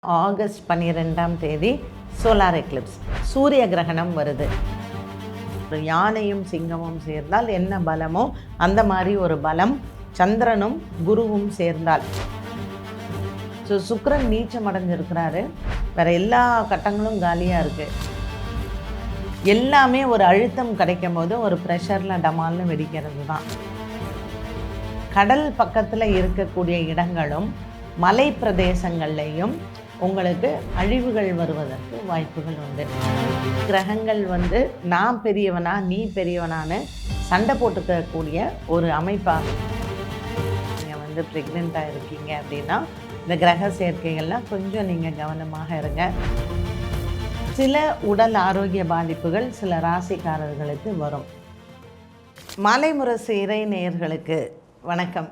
August 12ஆம் தேதி solar Eclipse சூரிய கிரகணம் வருது. ஒரு யானையும் சிங்கமும் சேர்ந்தால் என்ன பலமோ அந்த மாதிரி ஒரு பலம் சந்திரனும் குருவும் சேர்ந்தால். சுக்கிரன் நீச்சம் அடைஞ்சிருக்கிறாரு. வேற எல்லா கட்டங்களும் காலியாக இருக்குது. எல்லாமே ஒரு அழுத்தம் கிடைக்கும் போது ஒரு ப்ரெஷரில் டமால்னு வெடிக்கிறது தான். கடல் பக்கத்தில் இருக்கக்கூடிய இடங்களும் மலை பிரதேசங்கள்லையும் உங்களுக்கு அழிவுகள் வருவதற்கு வாய்ப்புகள் உண்டு. கிரகங்கள் நான் பெரியவனா நீ பெரியவனான்னு சண்டை போட்டுக்கக்கூடிய ஒரு அமைப்பாக. நீங்கள் ப்ரெக்னெண்ட்டாக இருக்கீங்க அப்படின்னா இந்த கிரக சேர்க்கைகள்லாம் கொஞ்சம் நீங்கள் கவனமாக இருங்க. சில உடல் ஆரோக்கிய பாதிப்புகள் சில ராசிக்காரர்களுக்கு வரும். மாலைமுரசு இறை நேயர்களுக்கு வணக்கம்.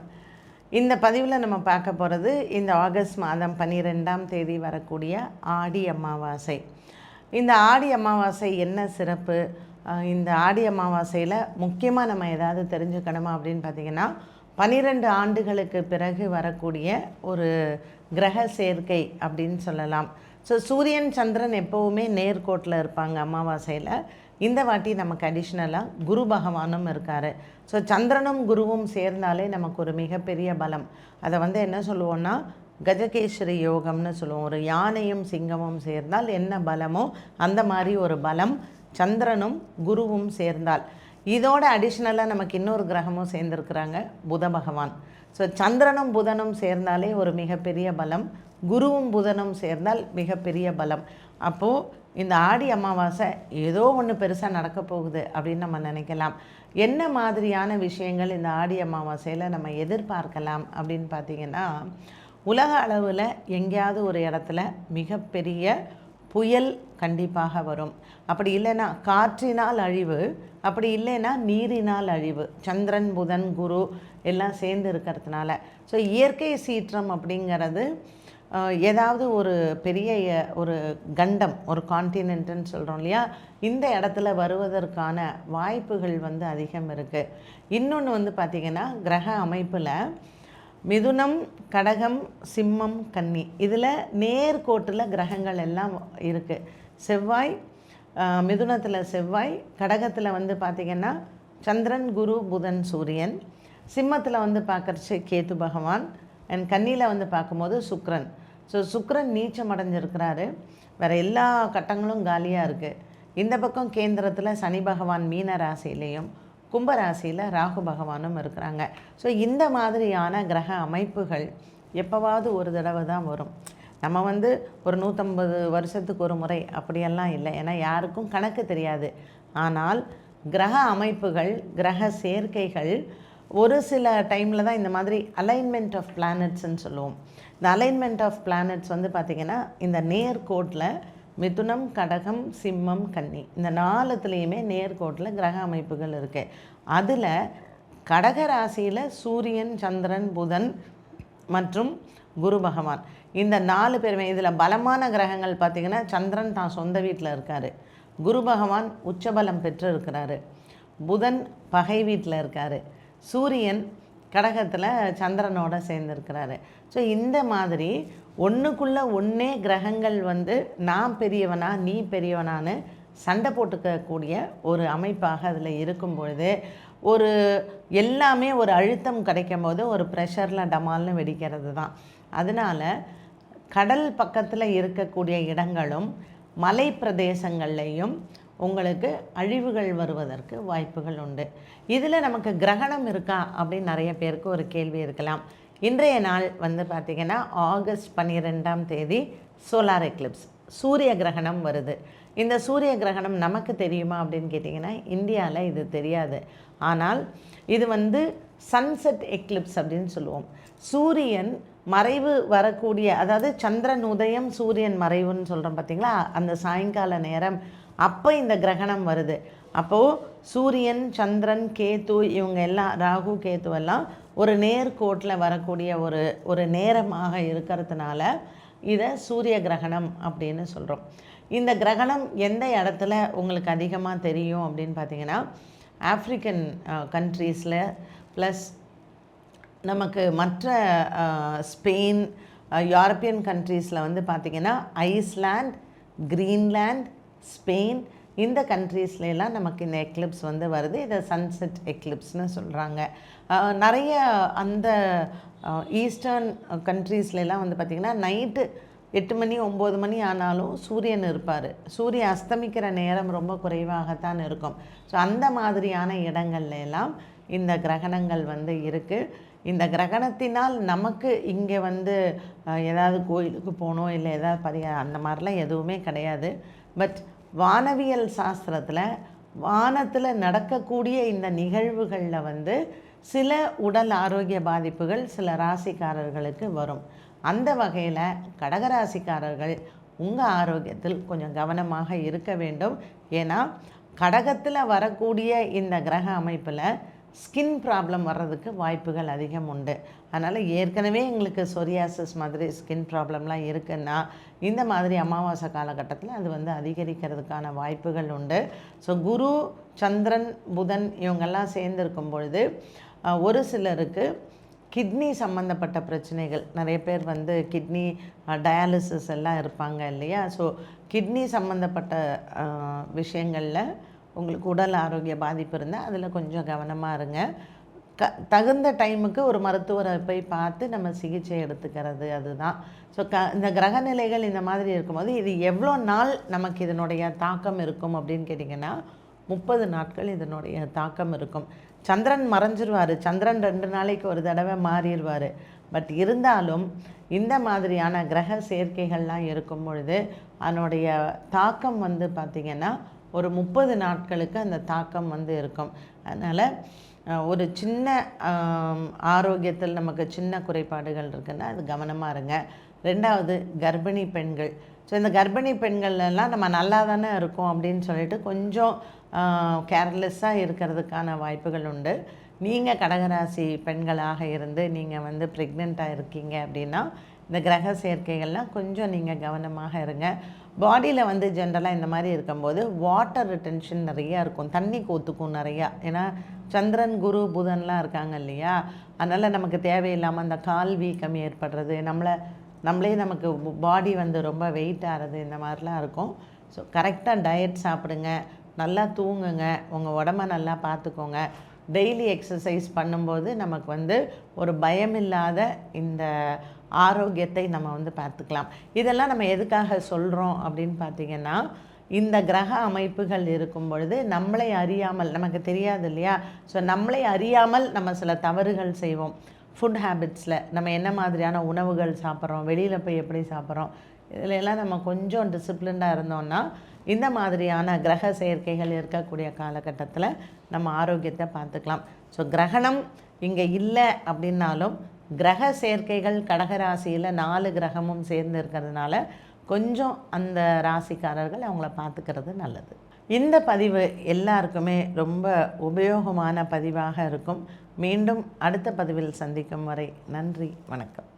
இந்த பதிவில் நம்ம பார்க்க போகிறது இந்த ஆகஸ்ட் மாதம் 12ஆம் தேதி வரக்கூடிய ஆடி அமாவாசை. இந்த ஆடி அமாவாசை என்ன சிறப்பு? இந்த ஆடி அமாவாசையில் முக்கியமாக நம்ம ஏதாவது தெரிஞ்சுக்கணுமா அப்படின்னு பார்த்திங்கன்னா, 12 ஆண்டுகளுக்கு பிறகு வரக்கூடிய ஒரு கிரக சேர்க்கை அப்படின்னு சொல்லலாம். சூரியன் சந்திரன் எப்போவுமே நேர்கோட்டில் இருப்பாங்க அமாவாசையில். இந்த வாட்டி நமக்கு அடிஷ்னலாக குரு பகவானும் இருக்கார். சந்திரனும் குருவும் சேர்ந்தாலே நமக்கு ஒரு மிகப்பெரிய பலம். அதை என்ன சொல்லுவோன்னா கஜகேஸ்வரி யோகம்னு சொல்லுவோம். ஒரு யானையும் சிங்கமும் சேர்ந்தால் என்ன பலமோ அந்த மாதிரி ஒரு பலம் சந்திரனும் குருவும் சேர்ந்தால். இதோட அடிஷ்னலாக நமக்கு இன்னொரு கிரகமும் சேர்ந்துருக்குறாங்க, புத பகவான். சந்திரனும் புதனும் சேர்ந்தாலே ஒரு மிகப்பெரிய பலம், குருவும் புதனும் சேர்ந்தால் மிகப்பெரிய பலம். அப்போது இந்த ஆடி அமாவாசை ஏதோ ஒன்று பெருசாக நடக்க போகுது அப்படின்னு நம்ம நினைக்கலாம். என்ன மாதிரியான விஷயங்கள் இந்த ஆடி அமாவாசையில் நம்ம எதிர்பார்க்கலாம் அப்படின்னு பார்த்திங்கன்னா, உலக அளவில் எங்கேயாவது ஒரு இடத்துல மிகப்பெரிய புயல் கண்டிப்பாக வரும். அப்படி இல்லைன்னா காற்றினால் அழிவு, அப்படி இல்லைன்னா நீரினால் அழிவு. சந்திரன் புதன் குரு எல்லாம் சேர்ந்து இருக்கிறதுனால இயற்கை சீற்றம் அப்படிங்கிறது ஏதாவது ஒரு பெரிய ஒரு கண்டம், ஒரு கான்டினென்ட்டுன்னு சொல்கிறோம் இல்லையா, இந்த இடத்துல வருவதற்கான வாய்ப்புகள் அதிகம் இருக்குது. இன்னொன்று பார்த்திங்கன்னா, கிரக அமைப்பில் மிதுனம் கடகம் சிம்மம் கன்னி இதில் நேர்கோட்டில் கிரகங்கள் எல்லாம் இருக்குது. செவ்வாய் மிதுனத்தில் செவ்வாய், கடகத்தில் பார்த்திங்கன்னா சந்திரன் குரு புதன் சூரியன், சிம்மத்தில் பார்க்குறச்சு கேத்து பகவான், அண்ட் கன்னியில் பார்க்கும்போது சுக்கிரன். சுக்கிரன் நீச்சம் அடைஞ்சிருக்கிறாரு. வேறு எல்லா கட்டங்களும் காலியாக இருக்குது. இந்த பக்கம் கேந்திரத்தில் சனி பகவான் மீன ராசியிலையும் கும்பராசியில் ராகு பகவானும் இருக்கிறாங்க. இந்த மாதிரியான கிரக அமைப்புகள் எப்போவாவது ஒரு தடவை தான் வரும். நம்ம ஒரு 150 வருஷத்துக்கு ஒரு முறை அப்படியெல்லாம் இல்லை, ஏன்னா யாருக்கும் கணக்கு தெரியாது. ஆனால் கிரக அமைப்புகள் கிரக சேர்க்கைகள் ஒரு சில டைமில் தான் இந்த மாதிரி அலைன்மெண்ட் ஆஃப் பிளானட்ஸ்ன்னு சொல்லுவோம். இந்த அலைன்மெண்ட் ஆஃப் பிளானட்ஸ் பார்த்திங்கன்னா இந்த நேர்கோட்டில் மிதுனம் கடகம் சிம்மம் கன்னி இந்த 4த்துலேயுமே நேர்கோட்டில் கிரக அமைப்புகள் இருக்குது. அதில் கடக ராசியில் சூரியன் சந்திரன் புதன் மற்றும் குரு பகவான் இந்த 4 பேருமே. இதில் பலமான கிரகங்கள் பார்த்திங்கன்னா, சந்திரன் தான் சொந்த வீட்டில் இருக்கார், குரு பகவான் உச்சபலம் பெற்று இருக்கிறாரு, புதன் பகை வீட்டில் இருக்கார், சூரியன் கடகத்தில் சந்திரனோட சேர்ந்துருக்கிறாரு. இந்த மாதிரி ஒன்றுக்குள்ளே ஒன்றே கிரகங்கள் நான் பெரியவனா நீ பெரியவனான்னு சண்டை போட்டுக்கக்கூடிய ஒரு அமைப்பாக அதில் இருக்கும் பொழுது ஒரு எல்லாமே ஒரு அழுத்தம் கிடைக்கும் போது ஒரு ப்ரெஷரில் டமால்னு வெடிக்கிறது தான். அதனால் கடல் பக்கத்தில் இருக்கக்கூடிய இடங்களும் மலை பிரதேசங்கள்லையும் உங்களுக்கு அழிவுகள் வருவதற்கு வாய்ப்புகள் உண்டு. இதில் நமக்கு கிரகணம் இருக்கா அப்படின்னு நிறைய பேருக்கு ஒரு கேள்வி இருக்கலாம். இன்றைய நாள் பார்த்திங்கன்னா ஆகஸ்ட் 12ஆம் தேதி சோலார் எக்லிப்ஸ் சூரிய கிரகணம் வருது. இந்த சூரிய கிரகணம் நமக்கு தெரியுமா அப்படின்னு கேட்டிங்கன்னா, இந்தியாவில் இது தெரியாது. ஆனால் இது சன்செட் எக்லிப்ஸ் அப்படின்னு சொல்லுவோம். சூரியன் மறைவு வரக்கூடிய, அதாவது சந்திரன் உதயம் சூரியன் மறைவுன்னு சொல்கிறோம் பார்த்திங்களா, அந்த சாயங்கால நேரம் அப்போ இந்த கிரகணம் வருது. அப்போது சூரியன் சந்திரன் கேத்து இவங்க எல்லாம் ராகு கேத்துவெல்லாம் ஒரு நேர்கோட்டில் வரக்கூடிய ஒரு நேரமாக இருக்கிறதுனால இதை சூரிய கிரகணம் அப்படின்னு சொல்கிறோம். இந்த கிரகணம் எந்த இடத்துல உங்களுக்கு அதிகமாக தெரியும் அப்படின்னு பார்த்திங்கன்னா, ஆப்ரிக்கன் கண்ட்ரீஸில் ப்ளஸ் நமக்கு மற்ற ஸ்பெயின் யூரோப்பியன் கண்ட்ரீஸில் வந்து பார்த்திங்கன்னா ஐஸ்லாண்ட், கிரீன்லாண்ட், ஸ்பெயின் இந்த கண்ட்ரீஸ்லாம் நமக்கு இந்த எக்லிப்ஸ் வந்து வருது. இதை சன்செட் எக்லிப்ஸ்னு சொல்கிறாங்க. நிறைய அந்த ஈஸ்டர்ன் கண்ட்ரீஸ்லாம் வந்து பார்த்திங்கன்னா நைட்டு 8 மணி 9 மணி ஆனாலும் சூரியன் இருப்பார். சூரியன் அஸ்தமிக்கிற நேரம் ரொம்ப குறைவாகத்தான் இருக்கும். ஸோ அந்த மாதிரியான இடங்கள்ல எல்லாம் இந்த கிரகணங்கள் வந்து இருக்குது. இந்த கிரகணத்தினால் நமக்கு இங்கே வந்து ஏதாவது கோயிலுக்கு போகணும் இல்லை ஏதாவது அந்த மாதிரிலாம் எதுவுமே கிடையாது. பட் வானவியல் சாஸ்திரத்தில் வானத்தில் நடக்கக்கூடிய இந்த நிகழ்வுகளில் வந்து சில உடல் ஆரோக்கிய பாதிப்புகள் சில ராசிக்காரர்களுக்கு வரும். அந்த வகையில் கடகராசிக்காரர்கள் உங்கள் ஆரோக்கியத்தில் கொஞ்சம் கவனமாக இருக்க வேண்டும். ஏன்னா கடகத்தில் வரக்கூடிய இந்த கிரக அமைப்பில் ஸ்கின் ப்ராப்ளம் வர்றதுக்கு வாய்ப்புகள் அதிகம் உண்டு. அதனால் ஏற்கனவே எங்களுக்கு சொரியாசிஸ் மாதிரி ஸ்கின் ப்ராப்ளம்லாம் இருக்குன்னா இந்த மாதிரி அமாவாசை காலகட்டத்தில் அது வந்து அதிகரிக்கிறதுக்கான வாய்ப்புகள் உண்டு. ஸோ குரு, சந்திரன், புதன் இவங்கெல்லாம் சேர்ந்துருக்கும் பொழுது ஒரு சிலருக்கு கிட்னி சம்மந்தப்பட்ட பிரச்சனைகள், நிறைய பேர் வந்து கிட்னி டயாலிசிஸ் எல்லாம் இருப்பாங்க இல்லையா. ஸோ கிட்னி சம்மந்தப்பட்ட விஷயங்களில் உங்களுக்கு உடல் ஆரோக்கிய பாதிப்பு இருந்தால் அதில் கொஞ்சம் கவனமாக இருங்க. தகுந்த டைமுக்கு ஒரு மருத்துவரை போய் பார்த்து நம்ம சிகிச்சை எடுத்துக்கிறது அதுதான். ஸோ இந்த கிரகநிலைகள் இந்த மாதிரி இருக்கும்போது இது எவ்வளோ நாள் நமக்கு இதனுடைய தாக்கம் இருக்கும் அப்படின்னு கேட்டிங்கன்னா 30 நாட்கள் இதனுடைய தாக்கம் இருக்கும். சந்திரன் மறைஞ்சிருவார். சந்திரன் 2 நாளைக்கு ஒரு தடவை மாறிடுவார். பட் இருந்தாலும் இந்த மாதிரியான கிரக சேர்க்கைகள்லாம் இருக்கும் பொழுது அதனுடைய தாக்கம் வந்து பார்த்திங்கன்னா ஒரு 30 நாட்களுக்கு அந்த தாக்கம் வந்து இருக்கும். அதனால் ஒரு சின்ன ஆரோக்கியத்தில் நமக்கு சின்ன குறைபாடுகள் இருக்குன்னா அது கவனமாக இருங்க. 2வது கர்ப்பிணி பெண்கள். ஸோ இந்த கர்ப்பிணி பெண்கள்லாம் நம்ம நல்லா தானே இருக்கோம் அப்படின்னு சொல்லிட்டு கொஞ்சம் கேர்லெஸ்ஸாக இருக்கிறதுக்கான வாய்ப்புகள் உண்டு. நீங்கள் கடகராசி பெண்களாக இருந்து நீங்கள் வந்து ப்ரெக்னெண்ட்டாக இருக்கீங்க அப்படின்னா இந்த கிரக சேர்க்கைகள்லாம் கொஞ்சம் நீங்கள் கவனமாக இருங்க. பாடியில் வந்து ஜென்ரலாக இந்த மாதிரி இருக்கும்போது வாட்டர் ரிட்டென்ஷன் நிறையா இருக்கும், தண்ணி கோத்துக்கும் நிறையா. ஏன்னா சந்திரன், குரு, புதன்லாம் இருக்காங்க இல்லையா. அதனால் நமக்கு தேவையில்லாமல் அந்த கால் வீக்கம் ஏற்படுறது, நம்மளே நமக்கு பாடி வந்து ரொம்ப வெயிட் ஆகிறது, இந்த மாதிரிலாம் இருக்கும். ஸோ கரெக்டாக டயட் சாப்பிடுங்க, நல்லா தூங்குங்க, உங்கள் உடம்ப நல்லா பார்த்துக்கோங்க. டெய்லி எக்ஸசைஸ் பண்ணும்போது நமக்கு வந்து ஒரு பயமில்லாத இந்த ஆரோக்கியத்தை நம்ம வந்து பார்த்துக்கலாம். இதெல்லாம் நம்ம எதுக்காக சொல்கிறோம் அப்படின்னு பார்த்திங்கன்னா இந்த கிரக அமைப்புகள் இருக்கும் பொழுது நம்மளை அறியாமல், நமக்கு தெரியாது இல்லையா. ஸோ நம்மளை அறியாமல் நம்ம சில தவறுகள் செய்வோம். ஃபுட் ஹேபிட்ஸில் நம்ம என்ன மாதிரியான உணவுகள் சாப்பிட்றோம், வெளியில் போய் எப்படி சாப்பிட்றோம், இதில் எல்லாம் நம்ம கொஞ்சம் டிசிப்ளின்டாக இருந்தோம்னா இந்த மாதிரியான கிரக செயற்கைகள் இருக்கக்கூடிய காலகட்டத்தில் நம்ம ஆரோக்கியத்தை பார்த்துக்கலாம். ஸோ கிரகணம் இங்கே இல்லை அப்படின்னாலும் கிரக சேர்க்கைகள் கடகராசியில் 4 கிரகமும் சேர்ந்து இருக்கிறதுனால கொஞ்சம் அந்த ராசிக்காரர்கள் அவங்கள பார்த்துக்கிறது நல்லது. இந்த பதிவு எல்லாருக்குமே ரொம்ப உபயோகமான பதிவாக இருக்கும். மீண்டும் அடுத்த பதிவில் சந்திக்கும் வரை நன்றி, வணக்கம்.